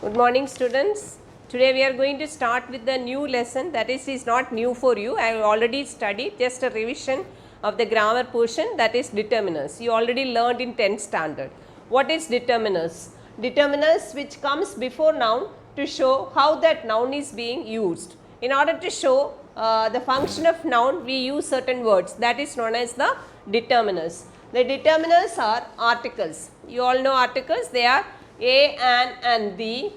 Good morning students. Today we are going to start with the new lesson, that is not new for you. I have already studied, just a revision of the grammar portion, that is determiners. You already learned in 10th standard. What is determiners? Determiners which comes before noun to show how that noun is being used. In order to show the function of noun, we use certain words, that is known as the determiners. The determiners are articles. You all know articles, they are a, an and the.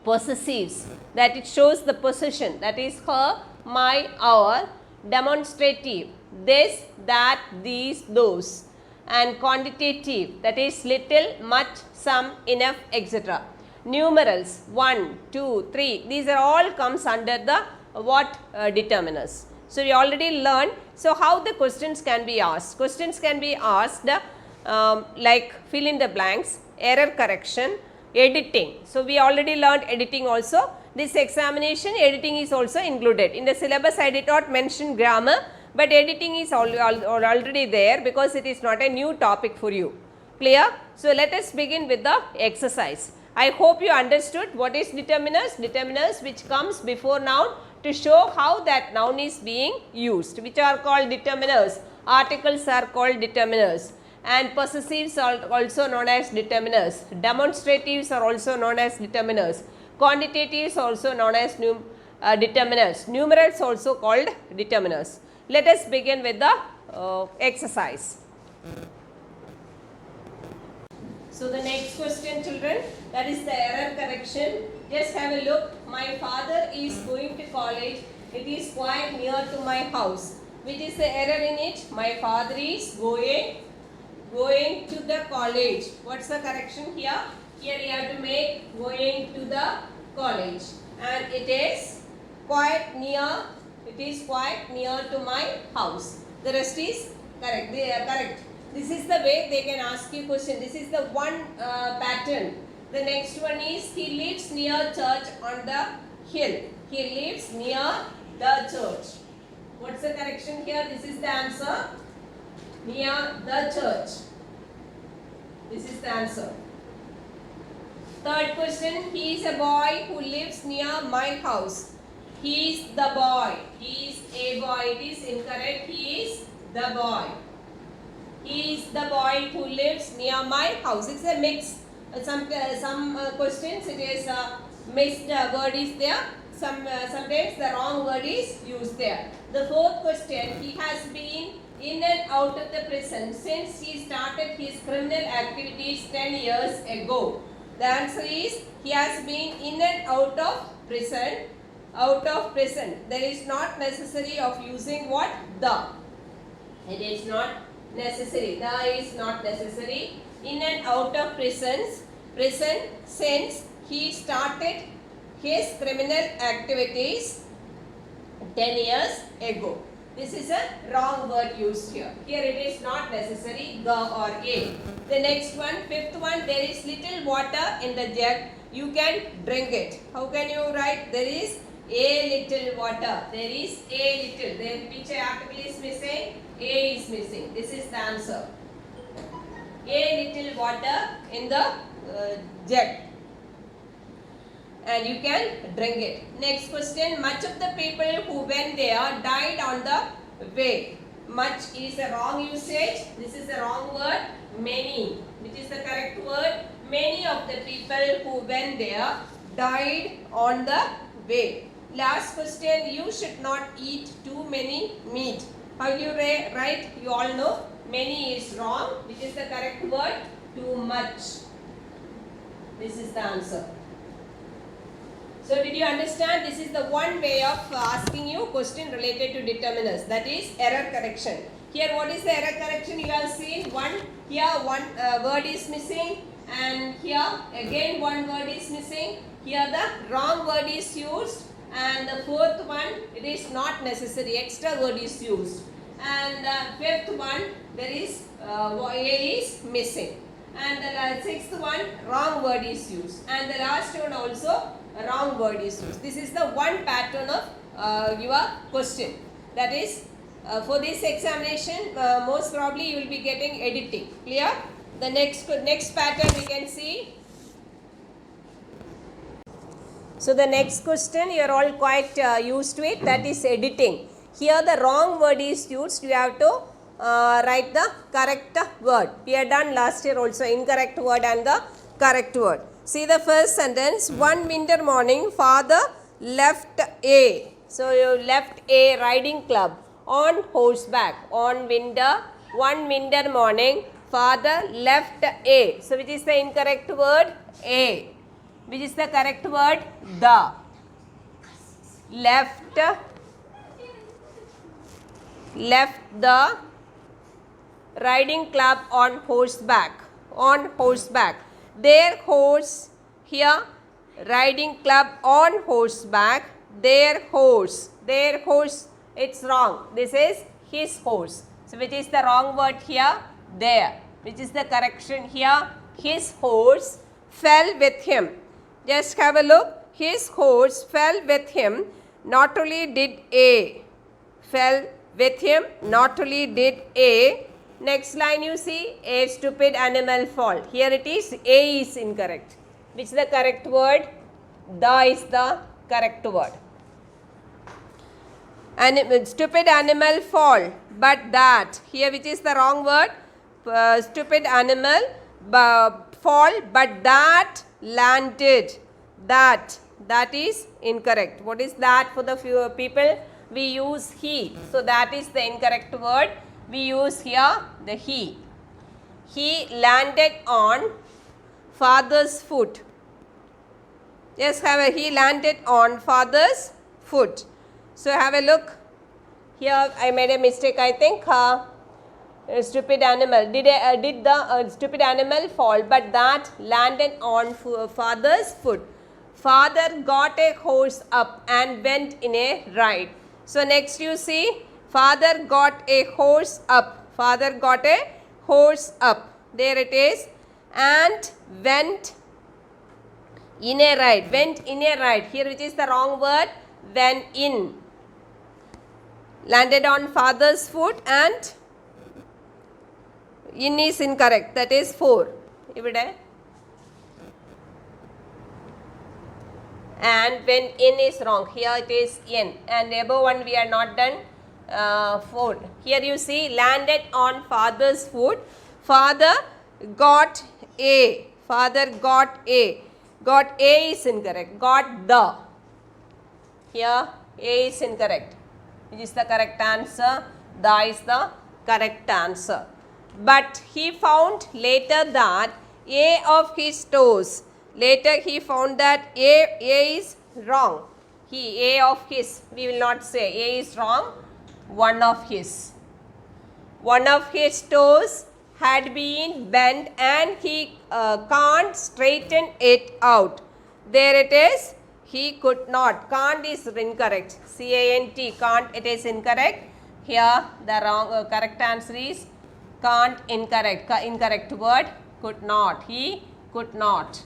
Possessives, that it shows the possession, that is her, my, our. Demonstrative, this, that, these, those. And quantitative, that is little, much, some, enough, etc. Numerals 1, 2, 3, these are all comes under the what determiners. So we already learned. So how the questions can be asked? Questions can be asked like fill in the blanks, error correction, editing. So we already learned editing also. This examination editing is also included. In the syllabus I did not mention grammar, but editing is already there because it is not a new topic for you. Clear? So let us begin with the exercise. I hope you understood what is determiners. Determiners which comes before noun to show how that noun is being used, which are called determiners. Articles are called determiners. And possessives are also known as determiners. Demonstratives are also known as determiners. Quantitatives also known as determiners. Numerals also called determiners. Let us begin with the exercise. So the next question, children, that is the error correction. Just have a look. My father is going to college. It is quite near to my house. Which is the error in it? My father is going to the college. What's the correction here? Here you have to make going to the college, and it is quite near. It is quite near to my house. The rest is correct. They are correct. This is the way they can ask you question. This is the one pattern. The next one is he lives near church on the hill. He lives near the church. What's the correction here? This is the answer. Near the church. This is the answer. Third question, he is a boy who lives near my house. He is the boy. He is a boy. It is incorrect. He is the boy. He is the boy who lives near my house. It's a mix. Some questions it is mixed word is there. Sometimes the wrong word is used there. The fourth question, he has been in and out of the prison since he started his criminal activities 10 years ago. The answer is he has been in and out of prison. Out of prison. There is not necessary of using what? The. It is not necessary. The is not necessary. In and out of prison since he started his criminal activities 10 years ago. This is a wrong word used here. Here it is not necessary, the or a. The next one, fifth one, there is little water in the jug. You can drink it. How can you write? There is a little water. There is a little. Then which article is missing? A is missing. This is the answer. A little water in the jug. And you can drink it. Next question, much of the people who went there died on the way. Much is a wrong usage. This is a wrong word. Many, which is the correct word. Many of the people who went there died on the way. Last question, you should not eat too many meat. How you write? You all know. Many is wrong. Which is the correct word? Too much. This is the answer. So did you understand? This is the one way of asking you question related to determiners, that is error correction. Here what is the error correction? You have seen one, here one word is missing, and here again one word is missing. Here the wrong word is used, and the fourth one it is not necessary, extra word is used. And the fifth one there is a is missing. And the sixth one wrong word is used. And the last one also a wrong word is used. This is the one pattern of your question. That is for this examination most probably you will be getting editing. Clear? The next pattern we can see. So the next question, you are all quite used to it, that is editing. Here the wrong word is used, you have to write the correct word. We had done last year also incorrect word and the correct word. See the first sentence, one winter morning father left a. So you left a riding club on horseback. On one winter morning father left a. So which is the incorrect word? A. Which is the correct word? The. Left the riding club on horseback. On horseback. Their horse, here riding club on horseback. Their horse. It's wrong. This is his horse. So which is the wrong word here? There. Which is the correction here? His horse fell with him. Just have a look. His horse fell with him. Not only did A fell with him, not only did A. Next line you see, a stupid animal fall. Here it is, A is incorrect. Which is the correct word? The is the correct word. Stupid animal fall, but that. Here which is the wrong word? Stupid animal fall, but that landed. That is incorrect. What is that for the few people? We use he. So that is the incorrect word. We use here the he. He landed on father's foot. Yes, he landed on father's foot. So have a look. Here I made a mistake, I think. Stupid animal. Did the stupid animal fall? But that landed on father's foot. Father got a horse up and went in a ride. So next you see, father got a horse up. Father got a horse up. There it is. And went in a ride. Went in a ride. Here which is the wrong word? Went in. Landed on father's foot and in is incorrect. That is 4. Ivide. And when in is wrong, here it is in, and above one we are not done. 4. Here you see, landed on father's foot. Father got a. Father got a. Got a is incorrect. Got the. Here a is incorrect. Which is the correct answer? The is the correct answer. But he found later that a of his toes. Later he found that A is wrong. A of his, we will not say A is wrong. One of his toes had been bent and he can't straighten it out. There it is. He could not. Can't is incorrect. C-A-N-T. Can't, it is incorrect. Here the wrong correct answer is can't, incorrect. Incorrect word, could not. He could not.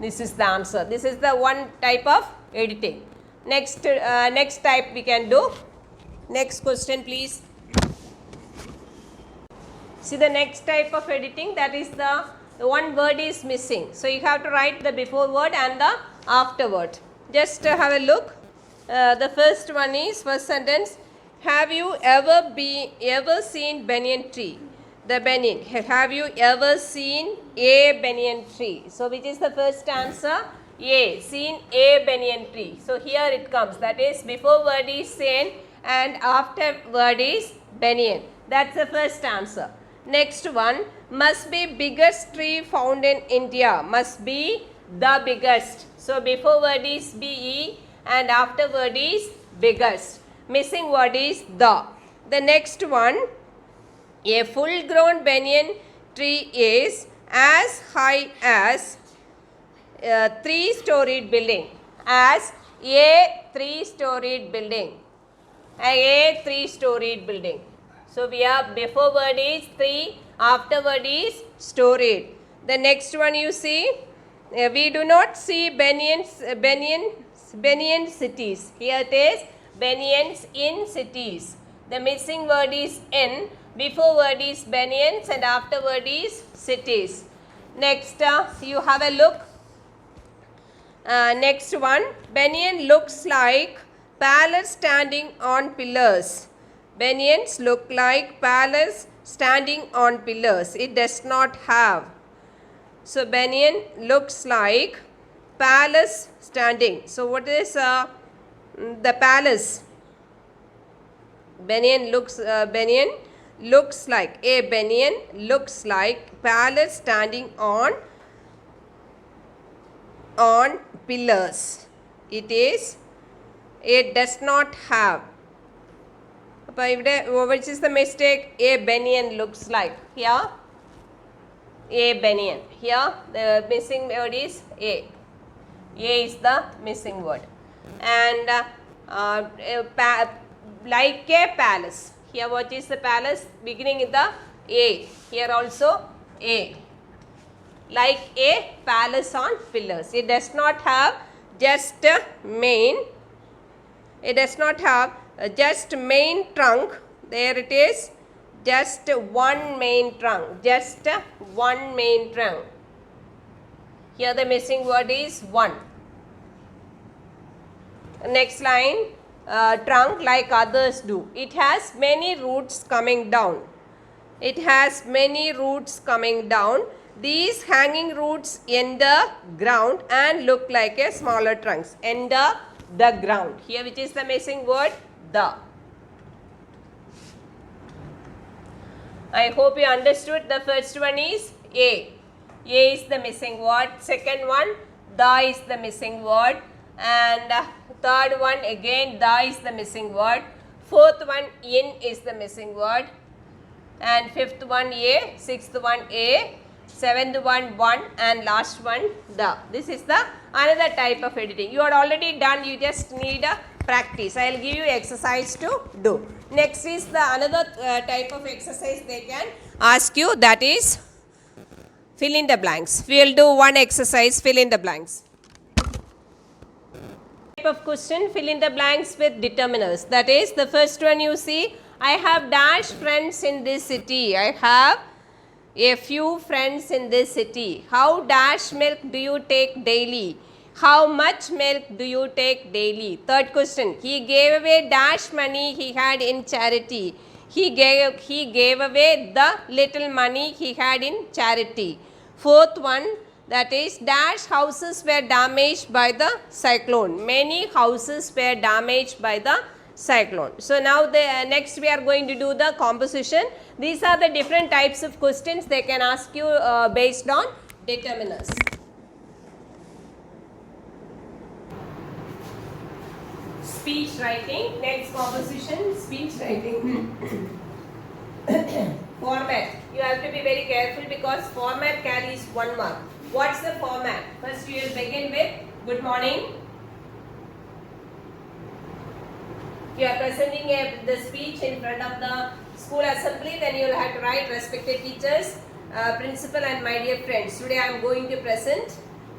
This is the answer. This is the one type of editing. Next type we can do. Next question please. See the next type of editing, that is the one word is missing. So you have to write the before word and the after word. Just have a look. The first one is, first sentence, have you ever seen banyan tree? The banyan. Have you ever seen a banyan tree? So which is the first answer? A. Seen a banyan tree. So here it comes. That is before word is seen and after word is banyan. That's the first answer. Next one, must be biggest tree found in India. Must be the biggest. So before word is be and after word is biggest. Missing word is the. The next one, a full grown banyan tree is as high as a 3-storied building. As a 3-storied building. A 3-storied building. So we have before word is 3, after word is storied. The next one you see, we do not see banyan cities. Here it is banyans in cities. The missing word is in. Before word is banyans and after word is cities. Next, you have a look. Next one, banyan looks like palace standing on pillars. Banyans look like palace standing on pillars. It does not have. So banyan looks like palace standing. So what is the palace? Banyan looks like a banyan looks like palace standing on pillars. It does not have. Which is the mistake? A banyan looks like. Here, a banyan. Here, the missing word is A. A is the missing word. And like a palace. Here, what is the palace? Beginning with the A. Here also A. Like a palace on pillars. It does not have just main. It does not have just main trunk. There it is. Just one main trunk. Just one main trunk. Here the missing word is one. Next line. Trunk like others do. It has many roots coming down. It has many roots coming down. These hanging roots enter ground and look like a smaller trunks. Enter the ground. Here which is the missing word? The. I hope you understood. The first one is A. A is the missing word. Second one, the is the missing word. And third one again, the is the missing word. Fourth one, in is the missing word. And fifth one, A. Sixth one, A. Seventh one, and last one, the. This is the another type of editing. You are already done. You just need a practice. I will give you exercise to do. Next is the another type of exercise they can ask you, that is fill in the blanks. We will do one exercise, fill in the blanks. Type of question, fill in the blanks with determiners. That is the first one you see, I have dash friends in this city. I have a few friends in this city. How dash milk do you take daily? How much milk do you take daily? Third question, he gave away dash money he had in charity. He gave away the little money he had in charity. Fourth one, that is dash houses were damaged by the cyclone. Many houses were damaged by the cyclone. So now next we are going to do the composition. These are the different types of questions they can ask you based on determiners. Speech writing. Next composition, speech writing. Format. You have to be very careful because format carries 1 mark. What's the format? First we will begin with good morning. You are presenting the speech in front of the school assembly, then you will have to write respected teachers, principal and my dear friends. Today I am going to present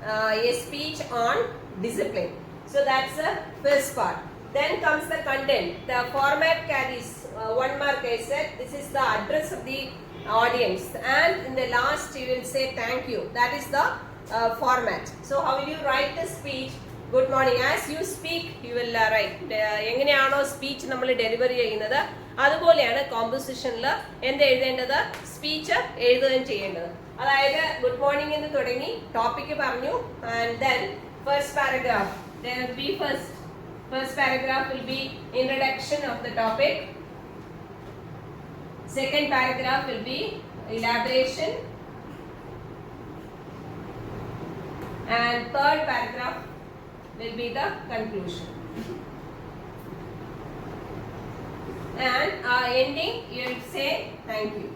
a speech on discipline. So that's the first part. Then comes the content. The format carries 1 mark I said. This is the address of the audience, and in the last you will say thank you. That is the format. So how will you write the speech? Good morning. As you speak, you will write. എങ്ങനെയാണോ speech നമ്മൾ delivery ചെയ്യുന്നത് അതുപോലെയാണ് കോമ്പോസിഷനിൽ എന്ത് എഴുതേണ്ടത്, speech എഴുതുകയും ചെയ്യേണ്ടത്. അതായത് good morning എന്ന് തുടങ്ങി ടോപ്പിക്ക് പറഞ്ഞു, and then first paragraph. There will be first paragraph will be introduction of the topic. Second paragraph will be elaboration, and third paragraph will be the conclusion. And ending you will say thank you.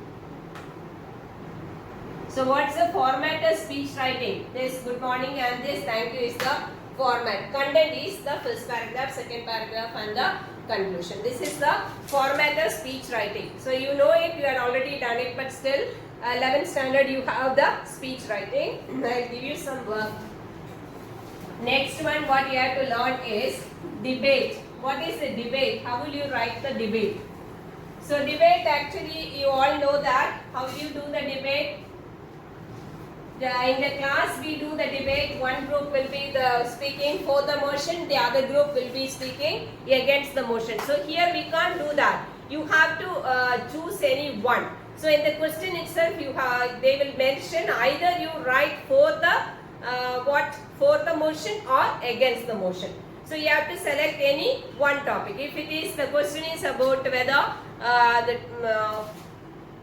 So what's the format of speech writing? This good morning and this thank you is the format. Content is the first paragraph, second paragraph and the conclusion. This is the format of speech writing. So you know it, you had already done it, but still 11th standard you have the speech writing. I'll give you some work. Next one what you have to learn is debate. What is a debate? How will you write the debate? So debate, actually you all know that. How will you do the debate? In the class we do the debate, one group will be speaking for the motion, the other group will be speaking against the motion. So here we can't do that. You have to choose any one. So in the question itself, they will mention either you write for the for the motion or against the motion. So you have to select any one topic. If it is, the question is about whether the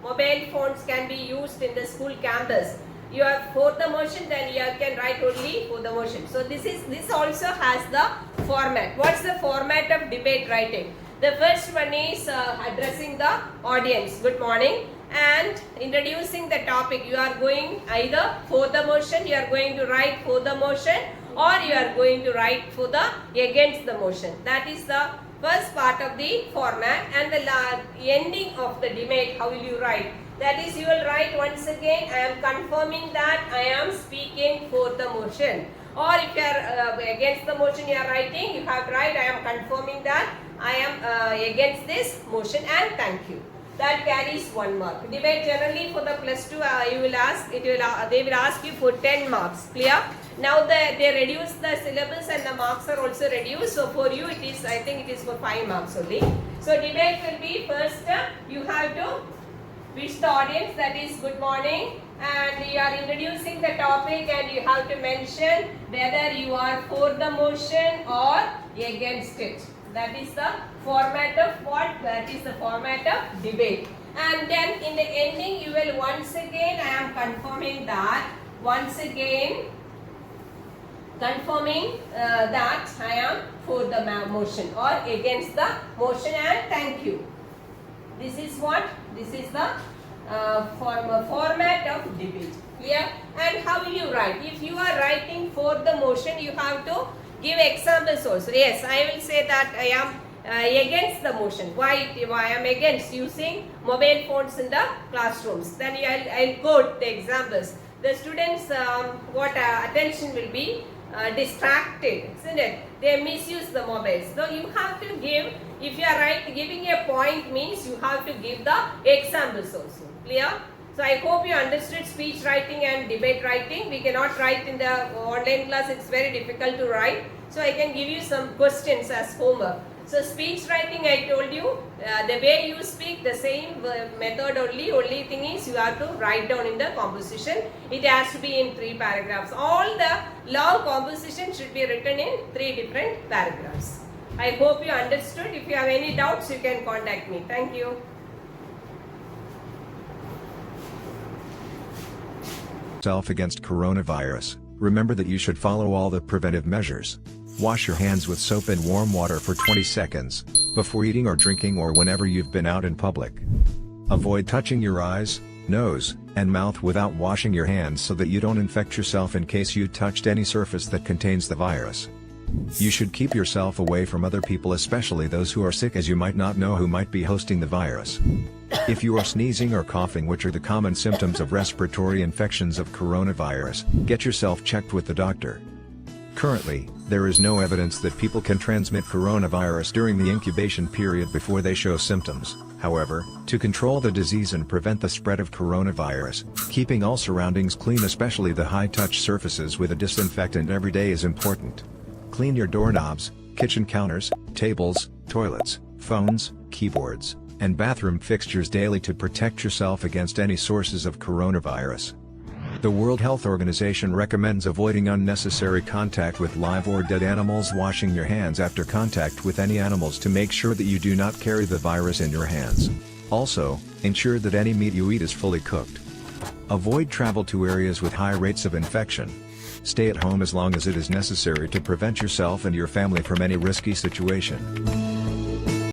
mobile phones can be used in the school campus. You are for the motion, then you can write only for the motion. So this also has the format. What's the format of debate writing? The first one is addressing the audience. Good morning. And introducing the topic. You are going either for the motion, you are going to write for the motion, or you are going to write for the against the motion. That is the first part of the format. And the ending of the debate, how will you write? That is, you will write once again, I am confirming that I am speaking for the motion. Or if you are against the motion you are writing, you have to write, I am confirming that I am against this motion and thank you. That carries 1 mark. Debate generally for the +2, they will ask you for 10 marks. Clear? Now they reduce the syllabus and the marks are also reduced. So for you it is, I think it is for 5 marks only. So debate will be first, you have to wish the audience, that is good morning, and you are introducing the topic and you have to mention whether you are for the motion or against it. That is the format of what? That is the format of debate. And then in the ending you will once again, I am confirming that, once again confirming that I am for the motion or against the motion and thank you. This is what? This is the format of debate. Clear? And how will you write? If you are writing for the motion, you have to give examples also. Yes, I will say that I am against the motion. Why I am against using mobile phones in the classrooms? Then I'll quote the examples. The students' attention will be distracted, isn't it? They misuse the mobiles. So you have to give, if you are giving a point means you have to give the examples also. Clear? So I hope you understood speech writing and debate writing. We cannot write in the online class, it's very difficult to write. So I can give you some questions as homework. So speech writing, I told you, the way you speak, the same method only thing is you have to write down in the composition. It has to be in 3 paragraphs. All the long composition should be written in 3 different paragraphs. I hope you understood. If you have any doubts, you can contact me. Thank you. Against coronavirus, remember that you should follow all the preventive measures. Wash your hands with soap and warm water for 20 seconds, before eating or drinking or whenever you've been out in public. Avoid touching your eyes, nose, and mouth without washing your hands so that you don't infect yourself in case you touched any surface that contains the virus. You should keep yourself away from other people, especially those who are sick, as you might not know who might be hosting the virus. If you are sneezing or coughing, which are the common symptoms of respiratory infections of coronavirus, get yourself checked with the doctor. Currently, there is no evidence that people can transmit coronavirus during the incubation period before they show symptoms. However, to control the disease and prevent the spread of coronavirus, keeping all surroundings clean, especially the high-touch surfaces, with a disinfectant every day is important. Clean your doorknobs, kitchen counters, tables, toilets, phones, keyboards, and bathroom fixtures daily to protect yourself against any sources of coronavirus. The World Health Organization recommends avoiding unnecessary contact with live or dead animals, washing your hands after contact with any animals to make sure that you do not carry the virus in your hands. Also, ensure that any meat you eat is fully cooked. Avoid travel to areas with high rates of infection. Stay at home as long as it is necessary to prevent yourself and your family from any risky situation.